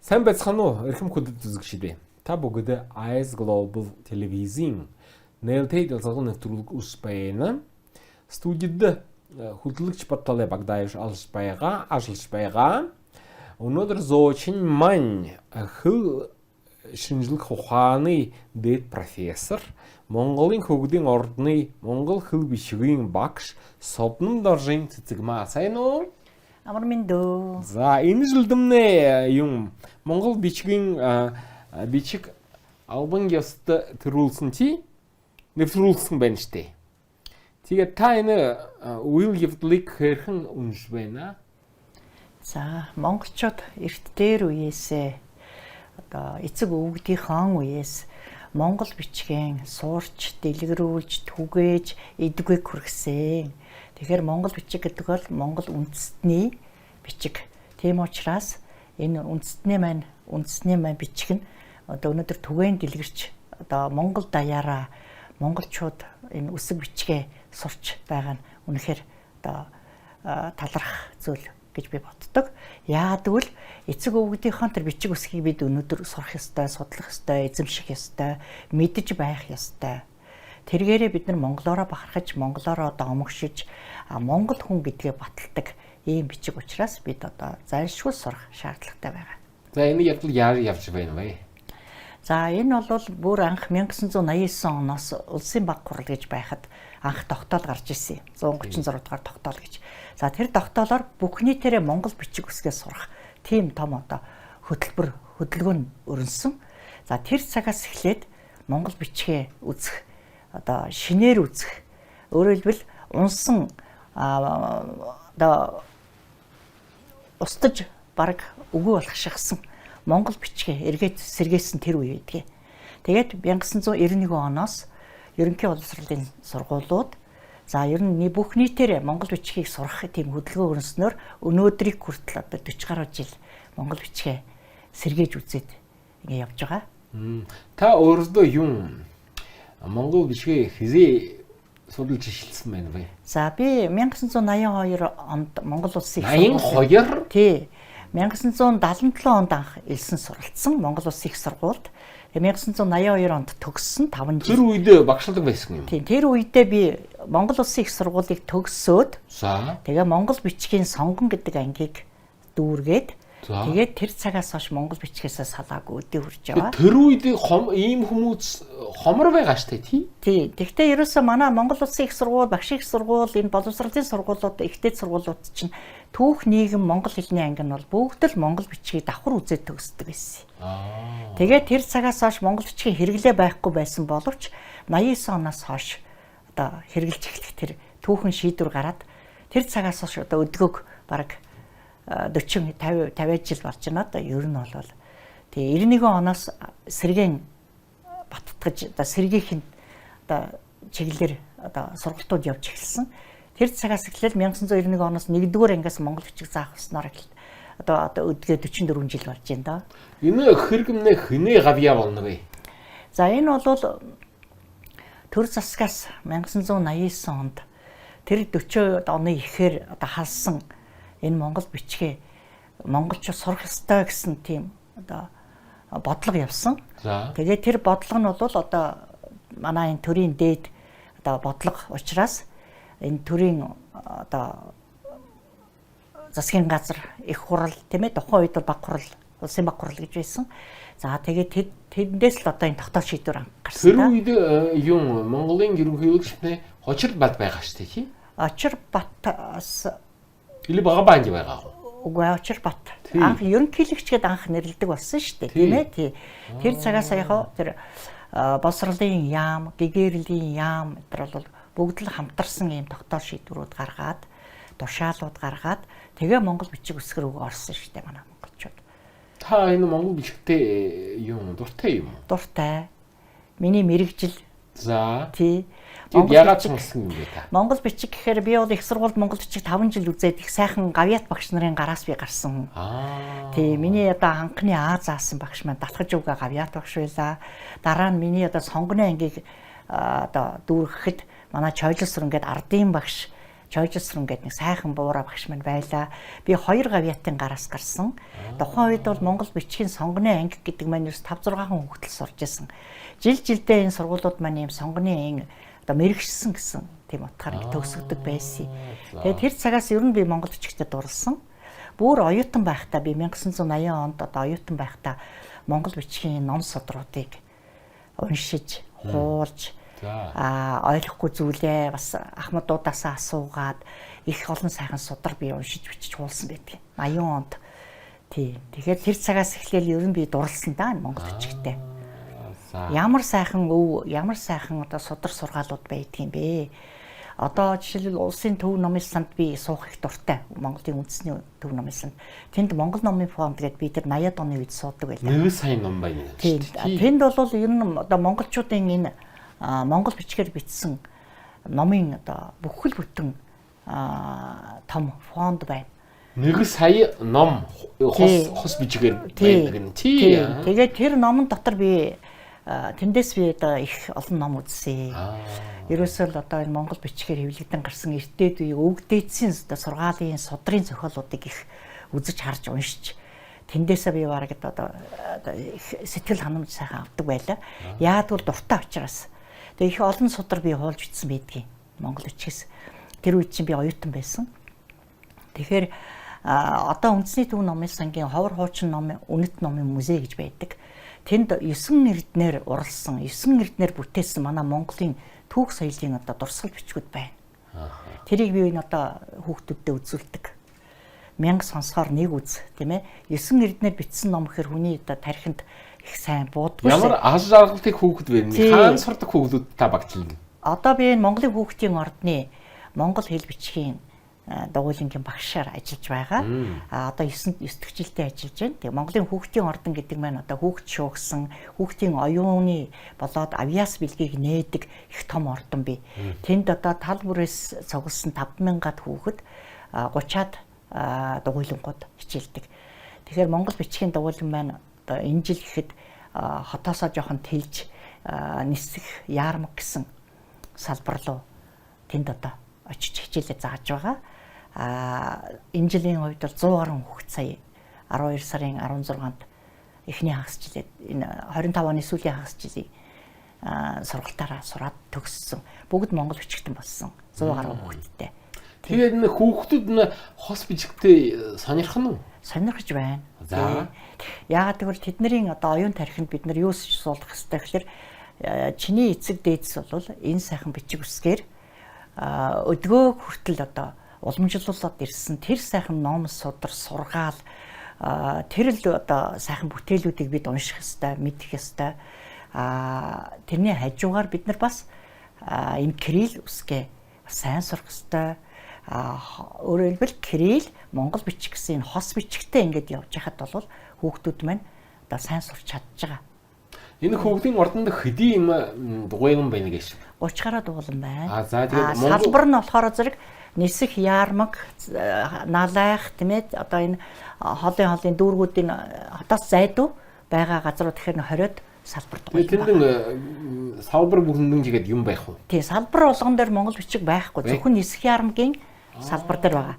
Сайн байцгаана уу? Эрхэм хүндэт үзэгчдээ. Та бүгд IS Global телевизийн нээлттэй ялцлагын нэвтрүүлэг ус байна. Студид хөтлөгч Баталай Багдаяш алж байгаа. Өнөөдөр зоочин маань хэл шинжлэх ухааны дэд профессор, Монголын хөгжлийн ордны Монгол хэл бичгийн багш Совном Доржин Цэцэгмаа. Сайн уу? Амар минь. За энэ жилдэмнээ юм Монгол бичгийн бичиг албан ёсод төрүүлсэн чи нэвтрүүлсэн байна штэ. Тэгээд та энэ үйл явдлыг хэрхэн унш байна? За монголчууд эрт дээр үеэсээ одоо эцэг өвгдийн хаан үеэс монгол бичгийн суурч, дэлгэрүүлж, түгээж, эдгээг хүргэсэн. Тэгэхээр монгол бичиг гэдэг бол монгол үндэстний бичиг. Тийм учраас энэ үндэстний маань бичиг нь одоо өнөөдөр түгээн дэлгэрч одоо монгол даяараа монголчууд энэ үсэг бичгээ сурч байгаа нь үнэхээр одоо талархах зүйл гэж би боддог. Яагтвэл эцэг өвгдийнхөө тэр бичиг үсгийг бид өнөөдөр сурах ёстой, судлах ёстой, эзэмших ёстой, мэдж байх ёстой. Тэргээрээ бид нар монголоороо бахархаж, монголоороо одоо омогшиж, монгол хүн гэдгээ баталдаг ийм бичиг учраас бид одоо зайлшгүй сурах шаардлагатай байгаа. За энэ явдал яар явж байна вэ? За энэ бол бүр анх 1989 оноос улсын баг хурал гэж байхад анх тогтоол гарч ирсэн. 136 дугаар тогтоол гэж. За тэр тогтоолоор бүх нийтээрээ монгол бичиг үсгээ сурах тийм том одоо хөтөлбөр нь өрнөсөн. За тэр цагаас эхлээд монгол бичгээ үзэх одоо шинээр үзэх өөрөөр хэлбэл унсан одоо устж баг үгүй болгошгсан монгол бичгээ эргээд сэргээсэн тэр үе гэдгийг. Тэгээд 1991 оноос ерөнхий боловсролын сургуулиуд за ер нь бүх нийтээр монгол бичгийг сурах тийм хөдөлгөөн өрнөснөөр өнөөдрийг хүртэл одоо 40 гаруй жил монгол бичгээ сэргээж үзээд ингэ явж байгаа. Та өөрөөдөө юм монгол бичгээ хизээ судалж шилжсэн байна вэ? За би 1982 онд Монгол улсын 82? Тий. 1977 онд анх элсэн суралцсан Монгол улсын их сургуульд. 1982 онд төгссөн 5 жил. Тэр үед багшлаг байсан юм. Тийм. Тэр үедээ би Монгол улсын их сургуулийг төгсөөд тэгээ Монгол бичгийн сонгон гэдэг ангийг дүүргээд тэгээд тэр цагаас хойш монгол бичгээсээ салаагүй өдөө хүрч яваа. Тэр үед ийм хүмүүс хомор байгаа штэ тий. Тий. Тэгвэл ерөөсөө манай Монгол улсын их сургууль, багшийн их сургууль, энэ боловсролын сургуулиуд, ихтэй сургуулиуд чинь түүх нийгэм монгол хэлний анги нь бол бүгд л монгол бичгийг давхар үзээд төгсдөг байсан. Тэгээд тэр цагаас хойш монгол бичгийн хэрэглээ байхгүй байсан боловч 89 оноос хойш одоо хэрэгжилж эхлэх тэр түүхэн шийдвэр гараад тэр цагаас хойш одоо өдгөөг бараг 40 50 жил болж байна. Одоо ер нь бол тэгээ 91 оноос сэргээн баттгаж одоо сэргийхэн одоо чиглэлээр одоо сургалтууд явж эхэлсэн. Тэр цагаас эхлээд 1991 оноос 1-р ангиас монгол бичиг заах ёсноор одоо өдгөө 44 жил болж байна да. Энэ хэрэгмнээ хинээ гавьяа болно вэ? За энэ бол төр засгаас 1989 онд тэр 40 оны ихээр одоо халсан энэ монгол бичгээ монголчууд сурах ёстой гэсэн тийм одоо бодлого явсан. Тэгээд тэр бодлого нь бол одоо манай энэ төрийн дээд одоо бодлого учраас энэ төрийн одоо засгийн газар их хурал тийм ээ тухайн үед баг хурал улсын баг хурал гэж байсан. За тэгээд тэндээс л одоо энэ тогтоол шийдвэр гарсан. Тэр үед юм Монголын ерөнхийлөгчний Хочир бат байгаа шүү дээ тий. Очир Батаас Или бага баанж байгаа. Үгүй Очир Бат. Анх ерөнхийлөгчгээд анх нэрлэдэг болсон шүү дээ. Тийм ээ тий. Тэр цагаас яг тэр боловсролын яам, гэгэрлийн яам тэр бол бүгд л хамтарсан ийм тогтоол шийдвэрүүд гаргаад, тушаалууд гаргаад тэгээ монгол бичиг үсгэр үг орсон шүү дээ манай монголчууд. Та энэ монгол бичгтээ юм дуртай юм уу? Дуртай. Миний мэрэгжил. За. Тий. Ягаад сонсон юм бэ та? Монгол бичиг гэхээр би бол их сургуульд монгол бичиг 5 жил үзээд их сайхан гавьяат багш нарын гараас би гарсан. Тий, миний одоо анхны заасан багш маань Далхаж өвгөө гавьяат багш байлаа. Дараа нь миний одоо сонгоны ангийг одоо дүүрэхэд манай Чойлосор ингээд ардын багш Чойжсрун гэдэг нэг сайхан буура багш минь байлаа. Би 2 гавьяатын гараас гарсан. Тухайн үед бол Монгол бичгийн сонгоны анги гэдэг маань 5-6 хүн хүүхдэл сурж байсан. Жилдээ энэ сургуулиуд маань ийм сонгоны анги одоо мэрэгшсэн гэсэн тийм утгаар төгсгдөг байсан. Тэгээд тэр цагаас ер нь би монгол бичгтээ дурлсан. Бүр оюутан байхдаа би 1980 онд одоо оюутан байхдаа монгол бичгийн ном содруудыг уншиж, хуулж ойлгохгүй зүйлээ бас ахмадуудаасаа асуугаад их олон сайхан судар би уншиж бичиж хуулсан байдаг. 80 онд. Тийм. Тэгэхээр тэр цагаас эхлээл ер нь би дурлсан да монгол бичгтээ. Ямар сайхан одоо судар сургаалууд байдгийм бэ? Одоо жишээлбэл улсын төв номын санд би суух их дуртай. Монголын үндэсний төв номын санд. Тэнд Монгол номын фонд гэдэг би тэр 80-аад оны үед суудаг байлаа. 1 сая ном байна. Тэнд бол ер нь одоо монголчуудын энэ монгол бичгээр бичсэн номын одоо бүхэл бүтэн том фонд байна. 1 сая ном хос бичгээр байдаг. Тэгээд тэр номон дотор би тэндээс би одоо их олон ном үзсэн. Ерөөсөө л одоо энэ монгол бичгээр хэвлэгдэн гарсан эрдээд үеийг өвгдээдсийн сургаалын судрын зохиолуудыг их үзэж харж уншиж тэндээсээ би бараг одоо сэтгэл ханамж сайхан авдаг байлаа. Яагад бол дуртай учраас. Тэгээ их олон судар би хуулж бичсэн байдгийг монгол бичгээс. Тэр үед чинь би оюутан байсан. Тэгэхээр одоо үндэсний төв номын сангийн ховор хуучин номын үнэт номын музей гэж байдаг. Тэнд 9 эрдэнээр уралсан, 9 эрдэнээр бүтээсэн манай Монголын түүх соёлын одоо дурсгал бичгүүд байна. Тэрийг би энэ одоо хүүхдүүдэд үзүүлдэг. 1000 сонсохоор нэг үз, тийм ээ. 9 эрдэнээр бичсэн ном гэхэр хүний одоо тархинд их сайн буудгүй. Ямар аж аргалтай хүүхэд вэ? Хаан сурдаг хүүхдүүд та багчлна. Одоо би энэ Монголын хүүхдийн ордны монгол хэл бичгийн дугуйлангийн багшаар ажиллаж байгаа. Одоо 9 дэх жилдээ ажиллаж байна. Тэгээ Монголын хүүхдийн ордон гэдэг маань одоо хүүхд шуугсан, хүүхдийн оюуны болоод авьяас бэлгийг нээдэг их том ордон бий. Тэнд одоо тал бүрээс цугласан 5000-аад хүүхэд 30-аад дугуйлангууд хичээлдэг. Тэгэхээр монгол бичгийн дугуйлан маань одоо энэ жил гэхэд хотоосоо жоохон тэлж нисэх яармаг гэсэн салбар руу тэнд одоо очиж хичээлээ зааж байгаа. Энэ жилийн хувьд бол 100 гаруй хүүхэд сая 12 сарын 16-нд эхний хагас жилээ энэ 25 оны сүүлийн хагас жилийн сургалтаараа сураад төгссөн. Бүгд монгол бичгтэн болсон. 100 гаруй хүүхэдтэй. Тэгээд энэ хүүхдүүд нь хос бичгтээ сонирх нь уу? Сонирхож байна. За. Яагаад гэвэл тэдний одоо оюун тархинд бид нар юу суулгах хэрэгтэй гэхээр чиний эцэг дээдс бол энэ сайхан бичиг үсгээр өдгөө хүртэл одоо уламжлуулаад ирсэн тэр сайхан ном судар сургаал тэр л одоо сайхан бүтээлүүдийг бид унших ёстой, мэдэх ёстой. Тэрний хажуугаар бид нар бас энэ кирилл үсгээ сайн сурах ёстой. Өөрөөр хэлбэл кирилл монгол бичиг гэсэн энэ хос бичгтэй ингээд явж хахад бол хүүхдүүд маань одоо сайн сурч чадж байгаа. Энэ хүүхдийн ордонд хэдий юм дугуйган байна гэж. 30 гаруй дугуйлан байна. За тэгээд салбар нь болохоор зэрэг нисэх яармаг налайх тийм ээ одоо энэ хоолын дүүргүүдийн хотоос зайдуу байгаа газрууд тэгэхээр 20-од салбар дугуйлан. Тэнд салбар бүхэндэн жигээд юм байх уу? Тий, салбар болгон дээр монгол бичиг байхгүй. Зөвхөн нисэх яармгийн салбар дээр байгаа.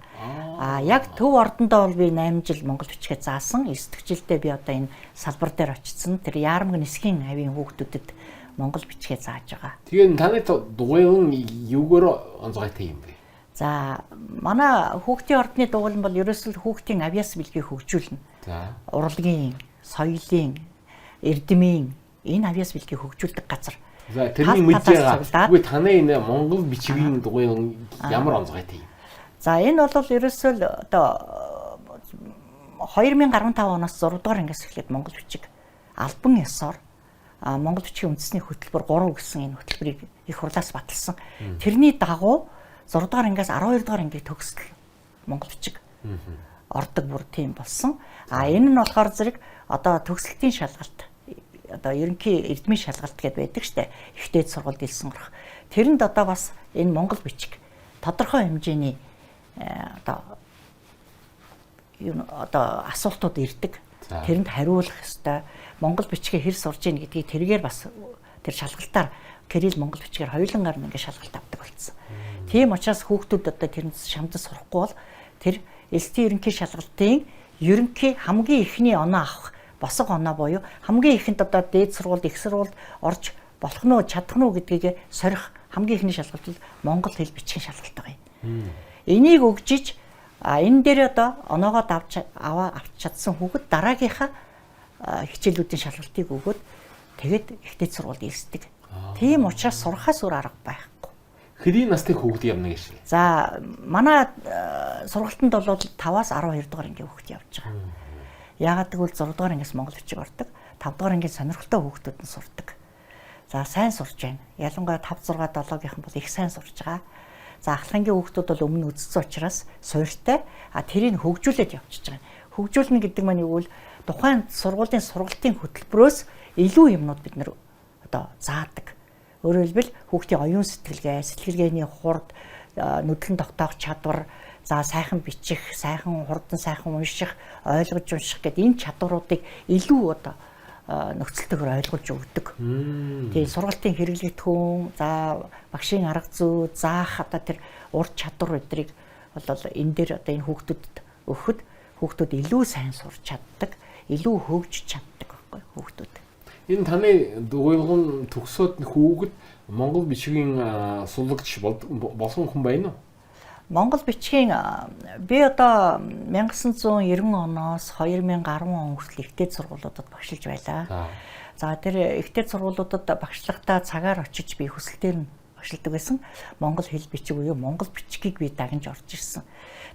Яг төв ордондоо бол би 8 жил монгол бичгээ заасан. 9 дэх жилдээ би одоо энэ салбар дээр очсон. Тэр яармаг нисхийн авийн хүүхдүүдэд монгол бичгээ зааж байгаа. Тэгээд таны дугуйлан юугаар онцгойтой юм бэ? За, манай хүүхдийн ордны дугуйлан бол ерөөсөл хүүхдийн авьяас бэлгийг хөгжүүлнэ. За. Урлагийн, соёлын, эрдэмийн энэ авьяас бэлгийг хөгжүүлдэг газар. За, тэрний мэдж байгаа. Үгүй таны энэ монгол бичгийн дугуйлан ямар онцгойтой юм? За, энэ бол ерөөсөө л одоо 2015 оноос 6 дугаар ангиас эхлээд монгол бичиг албан ёсоор монгол бичгийн үндэсний хөтөлбөр 3 гэсэн энэ хөтөлбөрийг их хурлаас баталсан. Тэрний дагуу 6 дугаар ангиас 12 дугаар ангийг төгсгөл монгол бичиг ордог бүр тийм болсон. Энэ нь болохоор зэрэг одоо төгсөлтийн шалгалт одоо ерөнхий эрдмийн шалгалт гэдээ байдаг штэ. Ихтэй сургууль дэлсэн сурах. Тэрэнд одоо бас энэ монгол бичиг тодорхой хэмжээний одоо асуултууд ирдэг. Тэрэнд хариулах ёстой. Монгол бичгээ хэр сурж ийн гэдгийг тэргээр бас тэр шалгалтаар Кирилл монгол бичгээр хоёулангаар нь ингээд шалгалт авдаг болсон. Тийм учраас хүүхдүүд одоо тэрнээс шамдас сурахгүй бол тэр элстийн ерөнхий шалгалтын ерөнхий хамгийн ихний оноо авах босго оноо буюу хамгийн ихэнд одоо дээд сургуульд их сургуульд орж болох нь чадах нь гэдгийг сорих хамгийн ихний шалгалт бол монгол хэл бичгийн шалгалт байгаа юм. Энийг өгжиж энэ дээр одоо оноогоо авч чадсан хүүхэд дараагийнхаа хичээлүүдийн шалгалтыг өгөөд тэгээд ихтэй сургуульд ирсдэг. Тийм учраас сурахаас өөр арга байхгүй. Хэдийн настай хүүхэд явна гэж. За манай сургалтанд бол 5-аас 12 дугаар ангийн хүүхэд явж байгаа. Яагаад гэвэл 6 дугаар ангиас монгол бичиг ордог, 5 дугаар ангийн сонирхолтой хүүхдүүд нь сурдаг. За сайн сурж байна. Ялангуяа 5, 6, 7-гийнхан бол их сайн сурж байгаа. За ахлахангийн хүүхдүүд бол өмнө үзсэн учраас суйртай тэрийг хөгжүүлээд явчихж байгаа. Хөгжүүлнэ гэдэг маань юу вэ? Тухайн сургуулийн сургалтын хөтөлбөрөөс илүү юмнууд бид нэр одоо заадаг. Өөрөөр хэлбэл хүүхдийн оюун сэтгэлгээ, сэтгэлгээний хурд, нүдлэн тогтоох чадвар, за сайхан бичих, сайхан хурдан сайхан унших, ойлгож унших гэдэг энэ чадваруудыг илүү одоо нөхцөлтөөр ойлгуулж өгдөг. Тэгээ сургалтын хэрэглэгдэхүүн, за багшийн арга зүй, заах одоо тэр ур чадвар өдрийг бол энэ дээр одоо энэ хүүхдүүдэд өгөхөд хүүхдүүд илүү сайн сурч чаддаг, илүү хөгжиж чаддаг байхгүй хүүхдүүд. Энэ таны дугуйлгын төгсөөд хүүхэд монгол бичгийн суллагч болсон хүн байна уу? Монгол бичгийн би одоо 1990 оноос 2010 он хүртэл ихтэй сургуулиудад багшилж байлаа. За тэр ихтэй сургуулиудад багшлахдаа цагаар очиж би хүсэлтээр нь багшилдаг байсан. Монгол хэл бичиг буюу монгол бичгийг би дагнж орж ирсэн.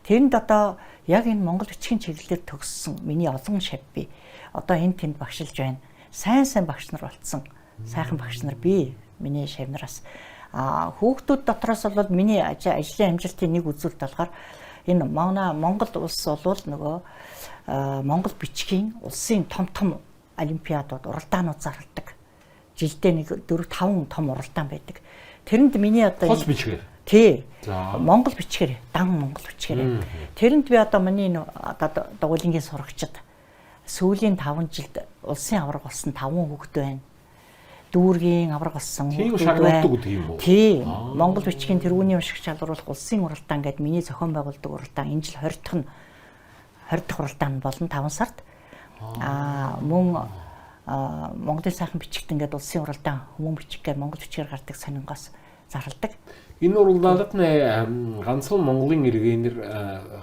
Тэрэнд одоо яг энэ монгол бичгийн чиглэлээр төгссөн миний олон шав би одоо энэ тэнд багшилж байна. Сайн багш нар болцсон. Сайхан багш нар би миний шавнараас хүүхдүүд дотроос бол миний ажлын амжилтын нэг үзүүлэлт болохоор энэ манай Монгол улс бол нөгөө монгол бичгийн улсын том олимпиадууд уралдаанууд зарладаг. Жилдээ нэг 4-5 том уралдаан байдаг. Тэрэнд миний одоо хол бичгээр. Тий. Монгол бичгээр, дан монгол бичгээр. Тэрэнд би одоо миний одоо дугуйлангийн сурагчид сүүлийн 5 жилд улсын авраг болсон 5 хүүхэд байна. Дүүргийн авраг болсон хүүхдүүд байна. Тий. Монгол бичгийн тэрүүний унших шалгаруулах улсын уралдаан гэдэг миний зохион байгуулдаг уралдаан энэ жил 20 дахь уралдаан болно 5 сард. Мөн Монголын сайхан бичигтэн гэдэг улсын уралдаан хүмүүн бичгээр монгол бичгээр гардаг сонингоос зарладаг. Энэ уралдаанд ганцхан Монголын иргэнээр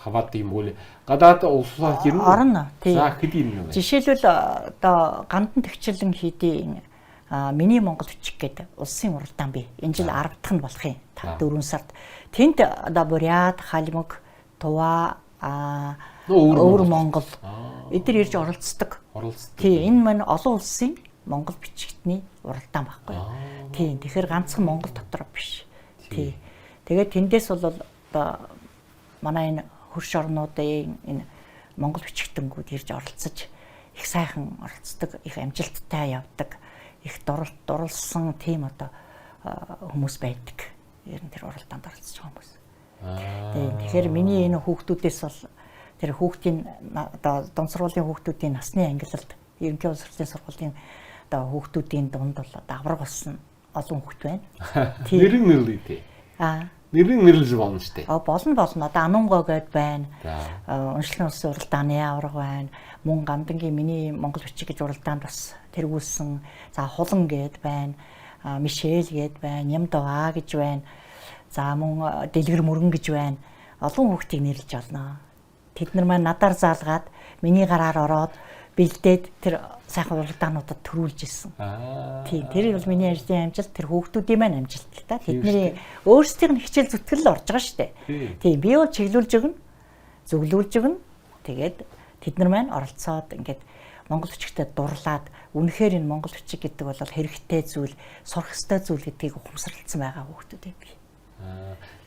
хаваад юм бол гадаад улсаас ирнэ. Орно. Тий. За хэд ирнэ вэ? Жишээлбэл одоо Гандан Тэгчлэн хийдийн миний монгол бичиг гэдэг улсын уралдаан бий. Энэ жил 10 дахь нь болох юм. 4 сард. Тэнд одоо Бурят, Халимаг, Тува, Өвөр Монгол эдгээр ирж оролцдог. Тий, энэ маань олон улсын монгол бичигтний уралдаан байхгүй. Тий, тэгэхээр ганцхан Монгол дотор биш. Тий. Тэгээд тэндээс бол одоо манай энэ хөрш орнуудын энэ монгол бичигтэнгүүд ирж оролцож их сайхан оролцдог, их амжилттай явдаг, их дурлсан тийм одоо хүмүүс байдаг. Ер нь тэр уралдаанд оролцож байгаа хүмүүс. Тэгэхээр миний энэ хүүхдүүдээс бол тэр хүүхдийн одоо дунд сургуулийн хүүхдүүдийн насны ангилалд ерөнхий улс төрийн сургуулийн одоо хүүхдүүдийн дунд бол одоо авраг болсон олон хүүхд байна. Нэрэн нэрлээ тий. Нэрэн нэрлж болно шүү дээ. Болно. Одоо Анунгоо гэд байна. Уншлын улсын уралдааны авраг байна. Мөн Гандангийн миний монгол бичиг гэж уралдаанд бас тэргүүлсэн. За Хулан гэд байна. Мишель гэд байна. Нямдава гэж байна. За мөн Дэлгэр мөргөн гэж байна. Олон хүүхдийг нэрлэж олно. Тэд нар маань надаар заалгаад миний гараар ороод бэлдээд тэр сайхан уралдаануудад төрүүлж ирсэн. Тийм, тэр бол миний ажлын амжилт, тэр хүүхдүүдийн маань амжилт л та. Тэдний өөрсдийн хичээл зүтгэл орж байгаа шүү дээ. Тийм, би бол чиглүүлж өгнө, зөвлүүлж өгнө. Тэгээд тэд нар маань оролцоод ингээд монгол бичигтээ дурлаад үнэхээр энэ монгол бичиг гэдэг бол хэрэгтэй зүйл, сурах ёстой зүйл гэдгийг ухамсарлалцсан байгаа хүүхдүүд юм.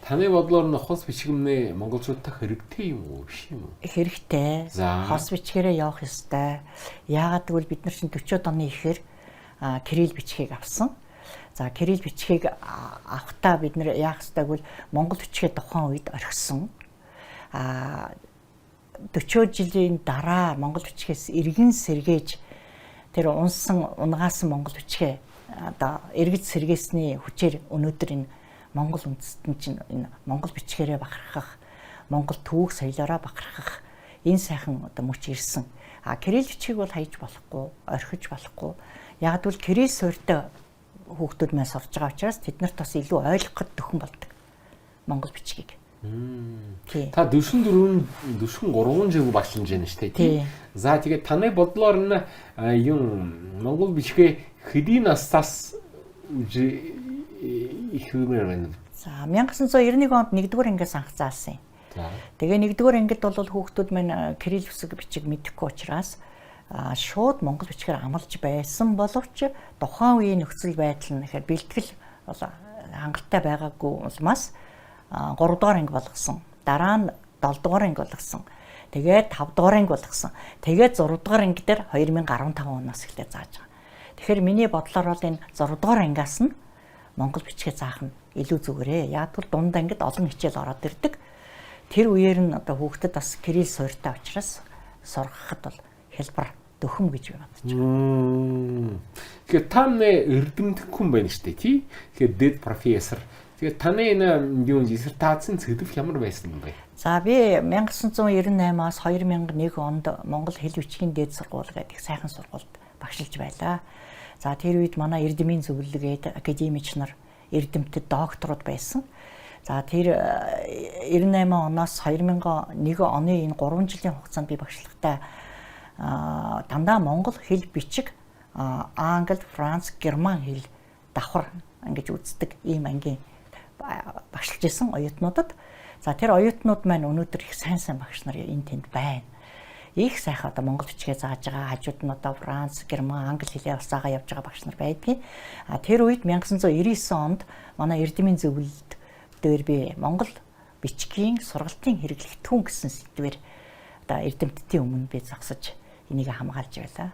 Таны бодлоор хос бичгэмнээ монголчуудад хэрэгтэй юм уу биш юм уу? Хэрэгтэй. Хос бичгээрээ явах ёстой. Яагаад гэвэл бид нар чинь 40-од оны ихээр Кирилл бичгийг авсан. За Кирилл бичгийг авахтаа бид нар яах ёстой гэвэл монгол бичгээ тухайн үед орхисон. 40 жилийн дараа монгол бичгээс эргэн сэргээж тэр унгаасан монгол бичгээ одоо эргэж сэргээсний хүчээр өнөөдөр энэ Монгол үндэстэн чинь энэ Монгол бичгээрээ бахархах, Монгол түүх соёлоороо бахархах энэ сайхан одоо мөч ирсэн. Кирилл бичгийг бол хайж болохгүй, орхиж болохгүй. Яг бол кирилл суурьтай хүүхдүүд маань сурж байгаа учраас тэд нарт бас илүү ойлгоход төхөн болдог Монгол бичгийг. Та 44 3 жил багшлж байна шүү дээ. За тэгээд таны бодлоор нь юм Монгол бичгээ хэдийн настаас их хэмээр байна. За 1991 онд 1-р ангиас анх заасан юм. Тэгээ 1-р ангид бол хүүхдүүд маань кирилл үсэг бичиг мэдэхгүй учраас шууд монгол бичгээр амлаж байсан боловч тухайн үеийн нөхцөл байдал нь ихээр бэлтгэл бол хангалттай байгаагүй улмаас 3-р анги болгосон. Дараа нь 7-р анги болгосон. Тэгээд 5-р анги болгосон. Тэгээд 6-р анги дээр 2015 оноос эхлээд зааж байгаа. Тэгэхээр миний бодлоор бол энэ 6-р ангиас нь монгол бичгээ заах нь илүү зүгээрээ. Яг бол дунд ангид олон хичээл ороод ирдэг. Тэр үеэр нь одоо хүүхдэд бас кирилл суурьтай учраас сургахад бол хэлбэр дөхөм гэж бодож байна. Тэгэхээр та эрдэмтэн хүн байна шүү дээ, тий? Тэгэхээр дэд профессор. Тэгээд таны энэ юу диссертацийн цэдв ямар байсан юм бэ? За би 1998-аас 2001 онд Монгол хэл бичгийн дээд сургууль гэдэг сайхан сургуульд багшилж байлаа. За тэр үед манай эрдэмийн зөвлөгээд академич нар эрдэмтэд докторууд байсан. За тэр 98 оноос 2001 оны энэ 3 жилийн хугацаанд би багшлагатай дандаа монгол хэл бичиг англи, франц, герман хэл давхар ингэж үздэг ийм ангийн багшилж исэн оюутнуудад. За тэр оюутнууд маань өнөөдөр их сайн багш нар энэ тэнд байна. Их сайхан одоо монгол бичгээ зааж байгаа. Хажууд нь одоо франц, герман, англи хэлээ бас заагаа явж байгаа багш нар байдгийг. Тэр үед 1999 онд манай эрдэмийн зөвлөлд дээр би монгол бичгийн сургалтын хэрэглэгдэхүүн гэсэн сэдвээр одоо эрдэмтдийн өмнө би зогсож энийг хамгаалж байлаа.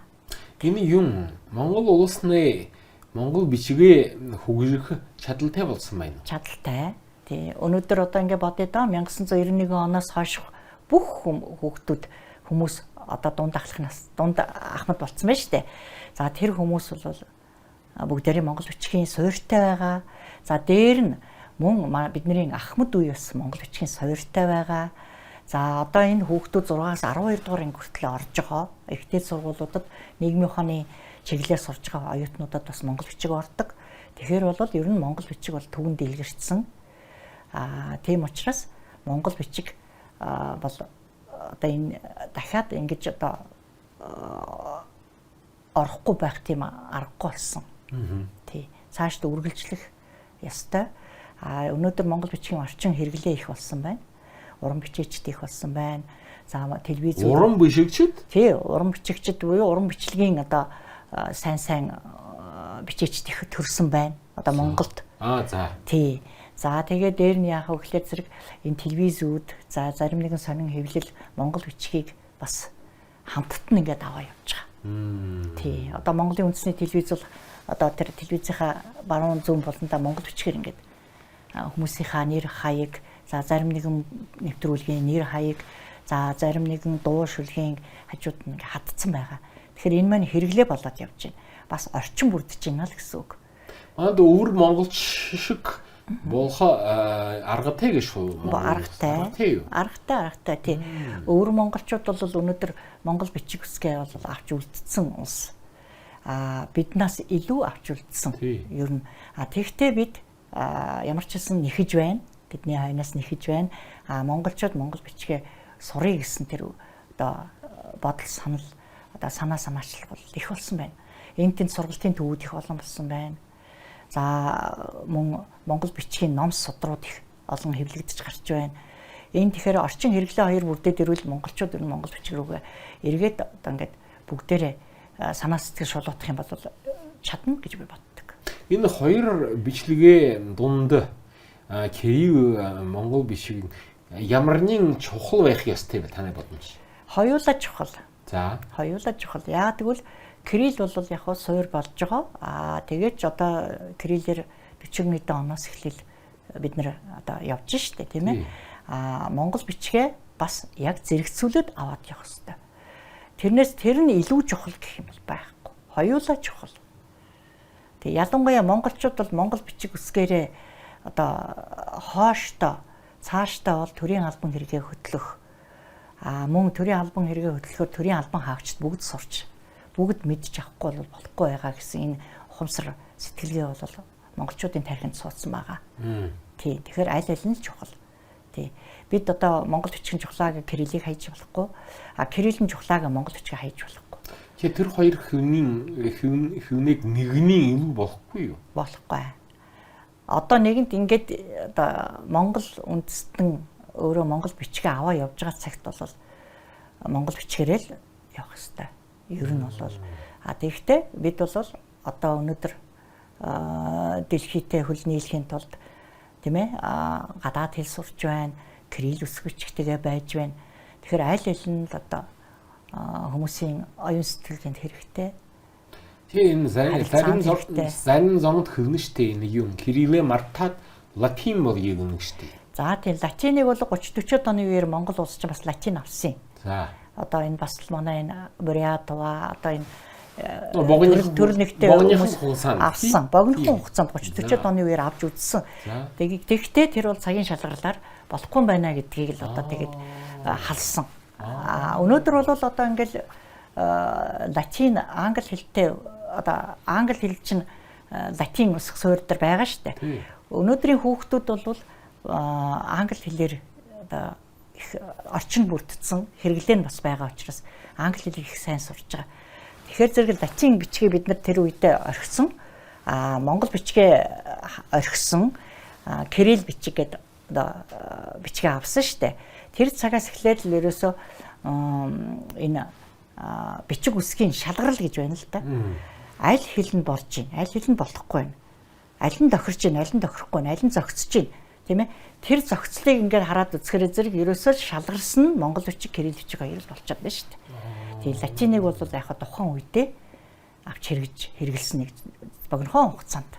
Энэ юм Монгол улсны монгол бичгээ хөгжих чадaltaй болсон байна. Чадaltaй. Тий. Өнөөдөр одоо ингэ бодъё доо 1991 оноос хойш бүх хүмүүс одоо дунд ахмад болцсон байна шүү дээ. За тэр хүмүүс бол бүгдээрээ монгол бичгийн суурьтай байгаа. За дээр нь мөн бидний ахмад үе бас монгол бичгийн суурьтай байгаа. За одоо энэ хүүхдүүд 6-аас 12 дугаар анги хүртэл орж байгаа. Ихтэй сургуулиудад нийгмийн ухааны чиглэлээр сурж байгаа оюутнуудад бас монгол бичиг ордог. Тэгэхээр бол ер нь монгол бичиг бол түгэнд илгэрсэн. Тийм учраас монгол бичиг бол одоо энэ дахиад ингэж одоо орохгүй байх тийм аргагүй болсон. Тий. Цаашд үргэлжлэх ёстой. Өнөөдөр монгол бичгийн орчин хэрэглээ их болсон байна. Уран бичигчд их болсон байна. За телевиз уран бичигчд? Тий, уран бичигчд буюу уран бичлэгийн одоо сайн бичигчд их төрсэн байна. Одоо Монголд. За. Тий. За тэгээд дээр нь яах вэ гэхээр зэрэг энэ телевизүүд за зарим нэгэн сонин хэвлэл монгол бичгийг бас хамтд нь ингээд аваа явж байгаа. Тий. Одоо Монголын үндэсний телевиз бол одоо тэр телевизийнхаа баруун зүүн болондоо монгол бичгээр ингээд хүмүүсийнхаа нэр хаяг, за зарим нэгэн нэвтрүүлгийн нэр хаяг, за зарим нэгэн дуу шүлгийн хажууд нь ингээд хатцсан байгаа. Тэгэхээр энэ маань хэрэглээ болоод явж байна. Бас орчин бүрдэж байна л гэсэн үг. Манд өвөр монголч шиг болох аргатай гэж шүү. Аргатай тий. Өвөр монголчууд бол өнөөдөр монгол бичиг үсгээ бол авч үлдсэн улс. Биднээс илүү авч үлдсэн. Ер нь тэгтээ бид ямар ч хэлсэн нэхэж байна. Бидний хойноос нэхэж байна. Монголчууд монгол бичгээ сурыг гэсэн тэр одоо бодол санал одоо санаа санаачлал бол их болсон байна. Энд тэнд сургалтын төвүүд их олон болсон байна. За мөн монгол бичгийн ном судрууд их олон хэвлэгдэж гарч байна. Энэ тэгэхээр орчин хэрэглээ хоёр бүрдээд ирвэл монголчууд ер нь монгол бичиг рүүгээ эргээд одоо ингээд бүгдээрээ санаа сэтгэл шулуутах юм бол чадна гэж би боддог. Энэ хоёр бичлэгээ дунд кирилл монгол бичиг ямарнын чухал байх ёстой вэ таны бодомж? Хоёулаа чухал. За. Хоёулаа чухал. Яагаад гэвэл кирилл бол яг хөө суур болж байгаа. Тэгээд ч одоо кириллээр 40 мянган оноос эхлээл бид нэр одоо явж штэ тийм ээ. Монгол бичгээ бас яг зэрэгцүүлээд аваад явах хэрэгтэй. Тэр нь илүү чухал гэх юм бол байхгүй. Хоёулаа чухал. Тэгээ ялангуяа монголчууд бол монгол бичиг үсгээрээ одоо хооштой цаашдаа бол төрийн албан хэрэгээ хөтлөх мөн төрийн албан хэрэгээ хөтлөхөөр төрийн албан хаагчид бүгд сурч бүгд мэдж авахгүй бол болохгүй байгаа гэсэн энэ ухамсар сэтгэлгээ бол монголчуудын тархинд суудсан байгаа. Тий. Тэгэхээр аль аль нь чухал. Тий. Бид одоо монгол бичгийн чухлааг кириллийг хайж болохгүй. Кириллийн чухлааг монгол бичгээ хайж болохгүй. Тэгэхээр тэр хоёр хүнийг нэгний юм болохгүй юу? Болохгүй. Одоо нэгэнд ингээд одоо монгол үндэстэн өөрөө монгол бичгээ аваа явж байгаа цагт бол монгол бичгээрээ л явах хэрэгтэй. Ер нь бол тэгэхдээ бид бол одоо өнөөдөр дэлхийдээ хөл нийлэхийн тулд тийм ээ гадаад хэл сурч байна, кирилл үсгэгчтэйгээ байж байна. Тэгэхээр аль аль нь л одоо хүмүүсийн оюун сэтгэлгээнд хэрэгтэй. Тийм зарим зонд хөвнө штэ нэг юм кириллээ мартаад латин бол юм штэ. За тийм латиныг бол 30-40 оны үеэр Монгол улс ч бас латин авсан юм. За. Одоо энэ бас манай энэ Бурятова одоо энэ төрөлнөгтэй авсан. Богинохон хугацаанд 30-40 оны үеэр авч үзсэн. Тэгэхдээ тэр бол цагийн шалгарлаар болохгүй байна гэдгийг л одоо тэгээд халсан. Өнөөдөр бол одоо ингээл латин англи хэлтэй одоо англи хэл чинь латин үсэг суурь дээр байгаа штэ. Өнөөдрийн хүүхдүүд бол англи хэлээр одоо их орчин бүрдсэн хэрэглээ нь бас байгаа учраас англи хэлийг их сайн сурж байгаа. Тэгэхээр зэрэг латин бичгээ бид нар тэр үедээ орхисон. Монгол бичгээ орхисон. Кирилл бичиг гэдэг одоо бичгээ авсан штэ. Тэр цагаас эхлээд л ерөөсөө энэ бичиг үсгийн шалгарал гэж байна л да. Аль хэл нь болж байна, аль хэл нь болохгүй байна. Аль нь тохирч байна, аль нь тохирохгүй байна, аль нь зөгцөж байна. Тийм ээ. Тэр зохицлыг ингээд хараад үзэхээр зэрэг ерөөсөө шалгарсан монгол бичиг, кирилл бичиг хоёр л болчиход байна шүү дээ. Тэгээ латиныг бол яг хаа тухайн үедээ авч хэрэгжилсэн нэг богинохон хугацаанд.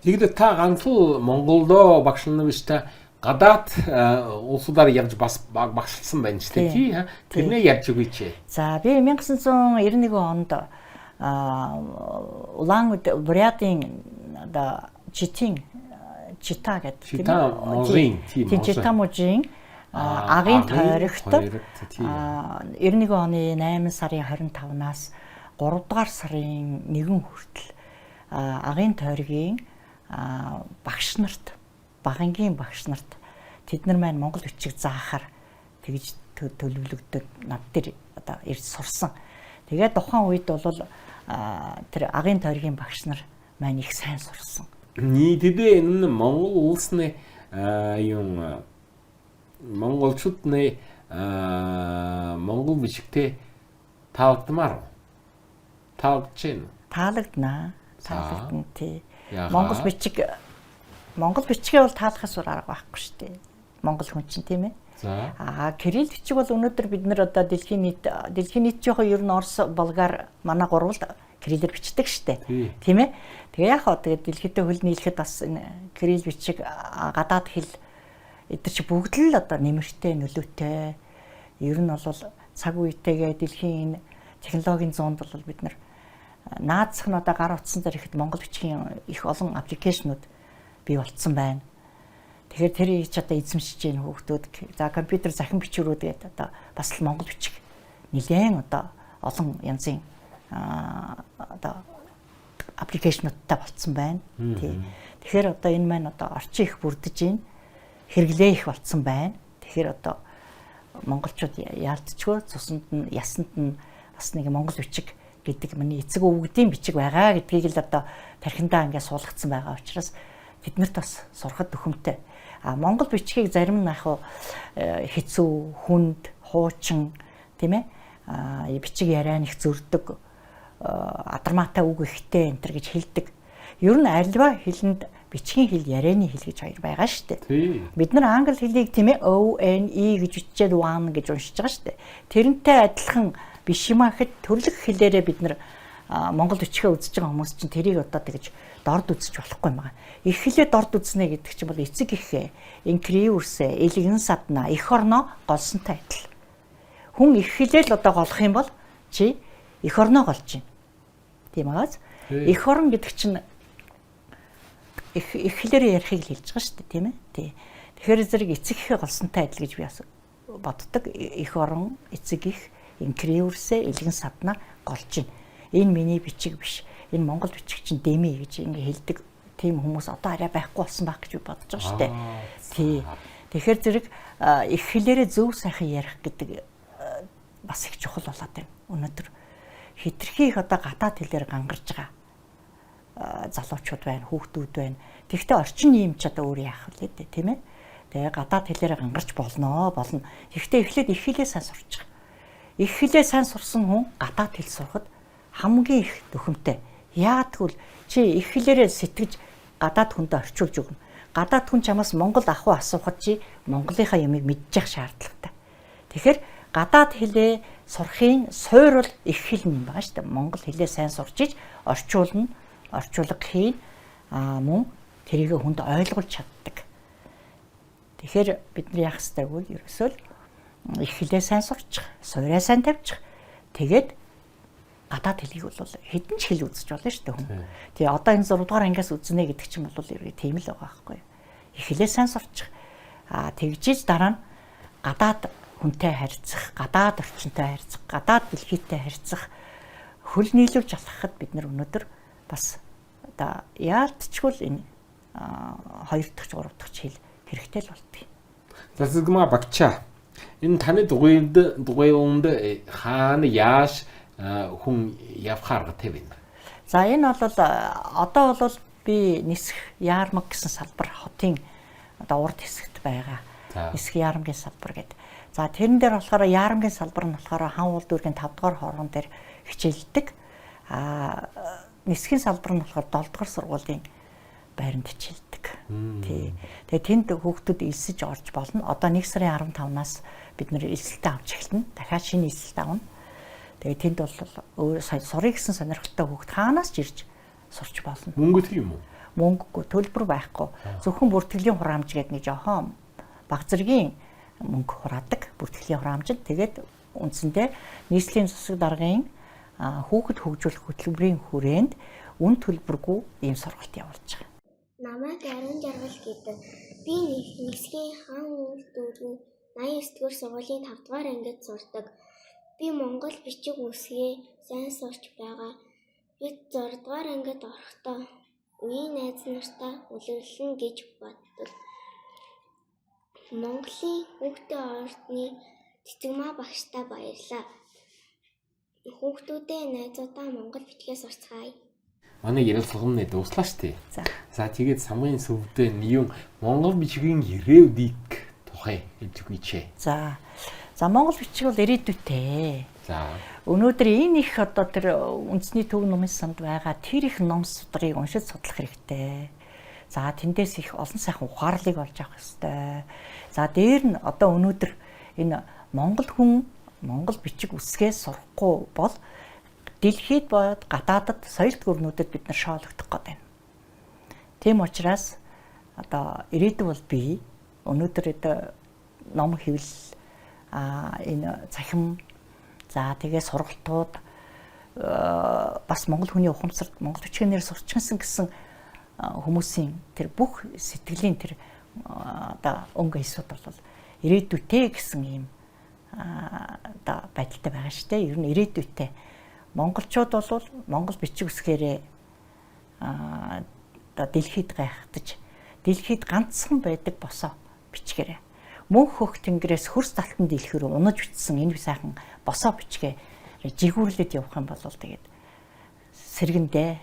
Тэгэхдээ та ганц л Монголдоо багшлна биш та гадаад улсуудаар явж бас багшилсан байна ч тий. Тэрнээ ярьж өгөөч. За би 1991 онд Улаан Бурятын одоо Чита гэдэг Читамужийн агийн тойрогт 91 оны 8 сарын 25-наас 3 дугаар сарын 1 хүртэл агийн тойргийн багш нарт багангийн багш нарт тэд нар маань монгол бичиг заахаар тэгж төлөвлөгдөд над дээр одоо ирж сурсан. Тэгээд тухайн үед бол тэр агийн тойргийн багш нар маань их сайн сурсан. Нийтдээ энэ Монгол улсны юм монголчуудны монгол бичгтээ таалагдмаар таалагдана тий. Монгол бичгээ бол таалахаас өөр арга байхгүй шүү дээ. Монгол хүн чинь тийм ээ. Кирилл бичиг бол өнөөдөр бид нэр одоо дэлхийн нийт жоохон ер нь Орос, Болгар манай гурвал кириллээр бичдэг шүү дээ. Тийм ээ. Тэгээ яг хаа тэгээд дэлхийдээ хөл нийлэхэд бас энэ кирилл бичиг гадаад хэл эдгээр чи бүгд л одоо нэмэртэй нөлөөтэй. Ер нь бол цаг үетэйгээ дэлхийн энэ технологийн зуунд бол бид нар наацхнуудаа гар утсан дээр ихэд монгол бичгийн их олон аппликейшнууд бий болцсон байна. Тэгэхээр тэрийг ч одоо эзэмшиж гин хүүхдүүд. За компьютер захин бичвэрүүд гэдэг одоо бас л монгол бичиг нэлээд одоо олон янзын одоо аппликейшнуудтай болцсон байна. Тий. Тэгэхээр одоо энэ маань одоо орчин их бүрдэж гин хэрэглээ их болцсон байна. Тэгэхээр одоо монголчууд яалтчгүй цуснд нь ясанд нь бас нэг монгол бичиг гэдэг миний эцэг өвгдийн бичиг байгаа гэдгийг л одоо тархиндаа ингээд суулгацсан байгаа учраас тэднэрт бас сурахад төхөмтэй. Монгол бичгийг зарим нь яг хэцүү, хүнд, хуучин тийм ээ бичиг яриа нэг зөрдөг адармаатай үг ихтэй энэ төр гэж хэлдэг. Ер нь альва хэлэнд бичгийн хэл ярианы хэл гэж хоёр байгаа шүү дээ. Бид нар англи хэлийг тийм ээ O-N-E гэж бичээд one гэж уншиж байгаа шүү дээ. Тэрнтэй адилхан биш юм ахэд төрлөх хэлээрээ бид нар монгол бичгээ үзэж байгаа хүмүүс чинь тэрийг одоо тэгж дорд үзэж болохгүй юм байна. Их хэлээ дорд үзнэ гэдэг чинь бол эцэг ихээ, инкриурсэ, элгэн садна, эх орноо голсонтой адил. Хүн их хэлээ л одоо голох юм бол чи эх орноо голж байна. Тийм ааз. Эх орон гэдэг чинь их хэлээр ярихыг хэлж байгаа шүү дээ, тийм ээ. Тий. Тэгэхээр зэрэг эцэг эхийн голсонтой адил гэж би бас боддог. Эх орон, эцэг эх, инкреурсэ, элгэн садна голж байна. Энэ миний бичиг биш. Энэ монгол бичиг чинь дэмий гэж ингэ хэлдэг. Тийм хүмүүс одоо арай байхгүй болсон байх гэж би бодож байгаа шүү дээ. Тий. Тэгэхээр зэрэг их хэлээрээ зөв сайхан ярих гэдэг бас их чухал болоод байна. Өнөөдөр хитрхи их одоо гадаад хэлээр гангарж байгаа залуучууд байна, хүүхдүүд байна. Тэгэхдээ орчин юм ч одоо өөр яах вэ дээ, тийм ээ? Тэгээ гадаад хэлээр гангарч болно. Тэгэхдээ эхлээд их хэлээ сайн сурч байгаа. Их хэлээ сайн сурсан хүн гадаад хэл сурахад хамгийн их төхөмтэй. Яагаад гэвэл чи их хэлээрээ сэтгэж гадаад хүндээ орчуулж өгнө. Гадаад хүн чамаас монгол ахуй асуухад чи монголынхаа ямыг мэдчих шаардлагатай. Тэгэхээр гадаад хэлээ сурахын суурь бол их хэл юм байна шүү дээ. Монгол хэлээ сайн сурч иж орчуулга хийн мөн тэрийг хүнд ойлгуулж чаддаг. Тэгэхээр бид нар яах ёстой вэ? Ерөөсөө их хэлээ сайн сурчих, суурьаа сайн тавьчих. Тэгээд гадаад хэлийг бол хэдэн ч хэл үзэж болно шүү дээ хүн. Тэгээ одоо энэ 6 дугаар ангиас үзнэ гэдэг чинь бол ерөөг тийм л байгаа байхгүй юу? Их хэлээ сайн сурчих. Тэгжиж дараа нь гадаад хүнтэй харьцах, гадаад орчинтой харьцах, гадаад дэлхийтэй харьцах хөл нийлүүлж алхахад бид нар өнөөдөр бас одоо яалтчгүй энэ 2 дахь 3 дахь хэл хэрэгтэй л болтгий. За Сэлгмаа багчаа. Энэ таны дугуйнд хаана яаш хүн явах аргатай байна. За энэ бол одоо бол би Нисэх Яармаг гэсэн салбар хотын одоо урд хэсэгт байгаа. Нисэх Яармгийн салбар гэдэг. За тэрэн дээр болохоор Яармгийн салбар нь болохоор хан уул дүүргийн 5 дугаар хоргон дээр хичээлдэг. Нисхийн салбар нь болохоор 7 дугаар сургуулийн байранд хичээлдэг. Тий. Тэгээ тэнд хүүхдүүд элсэж орж болно. Одоо 1 сарын 15-наас бид нэр элсэлтээ авч эхэлнэ. Дахиад шинэ элсэлт авна. Тэгээ тэнд бол сурыг гэсэн сонирхолтой хүүхд хаанаас ч ирж сурч болно. Мөнгө тийм үү? Мөнгөгүй, төлбөр байхгүй. Зөвхөн бүртгэлийн хураамж гэдэг нэг жоохон баг зэргийн мөнгө хураадаг. Бүртгэлийн хураамжид тэгээд үндсэндээ нийслэлийн засаг даргын хүүхэд хөгжүүлэх хөтөлбөрийн хүрээнд үн төлбөргүй ийм сургалт явуулж байгаа. Намайг Арун Жаргал гэдэг. Би Нисхийн хан уул дүүргийн 89 дугаар сургуулийн 5 дугаар ангид сурдаг. Би монгол бичиг үсгээ сайн сурч байгаа. Би 6 дугаар ангид орохдоо үеийн найз нартай үлгэрлэн гэж боддог. Монголын хүүхдийн ордны Цэцэгмаа багштай баярлаа. Хүүхдүүдээ найзуудаа монгол бичгээ сурцгаая. Манай ярилцлагын дуслаа шүү дээ. За тэгээд самгийн сүвдээ юм монгол бичгийн ирээдүйг тухай хэлж өгье. За монгол бичиг бол ирээдүйтэй. За өнөөдөр энэ их одоо тэр үндэсний төв номын санд байгаа тэр их ном судрыг уншиж судлах хэрэгтэй. За тэндээс их олон сайхан ухаарлыг олж авах хэрэгтэй. За дээр нь одоо өнөөдөр энэ монгол хүн монгол бичиг үсгээ сурахгүй бол дэлхийд бод гадаадд соёлт гүрнүүдэд бид нар шоологдох гээд байна. Тийм учраас одоо ирээдүйн бол би өнөөдөр ном хэвлэл энэ цахим за тэгээ сургалтууд бас монгол хүний ухамсарт монгол бичгээр сурчсан гэсэн хүмүүсийн тэр бүх сэтгэлийн тэр одоо өнгө эсвэд бол ирээдүйтэй гэсэн юм одоо байдалтай байгаа шүү дээ. Ер нь ирээдүйтэй. Монголчууд бол монгол бичиг үсгээрээ одоо дэлхийд гайхагдаж дэлхийд ганцхан байдаг босоо бичгээрээ мөнх хөх тэнгэрээс хөрс талтан дэлхий рүү унаж бичсэн энэ сайхан босоо бичгээ жигүүрлээд явах юм бол тэгээд сэргэндээ.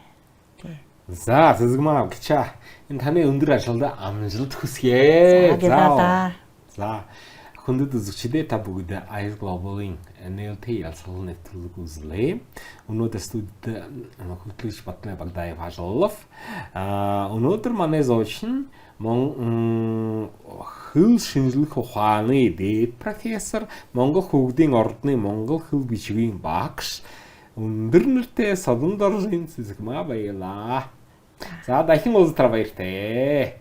За Сэлгмаа багчаа. Энэ таны өндөр ажлаа амжилт хүсье. За хүндэт үзэгчдээ та бүгд IELTS Global-ийн NLT ялцлагын нэвтрүүлэг үзлээ. Өнөөдөр студид хөтлөгч Батлан Багдаев хажуулав. Өнөөдөр манай зочин хэл шинжлэх ухааны дээд профессор, Монгол хөгжлийн ордны монгол хэл бичгийн багш, өндөр нэртэй Содон доржийн Сэлгмаа баярлаа. За дахин уулзтаа баяртай.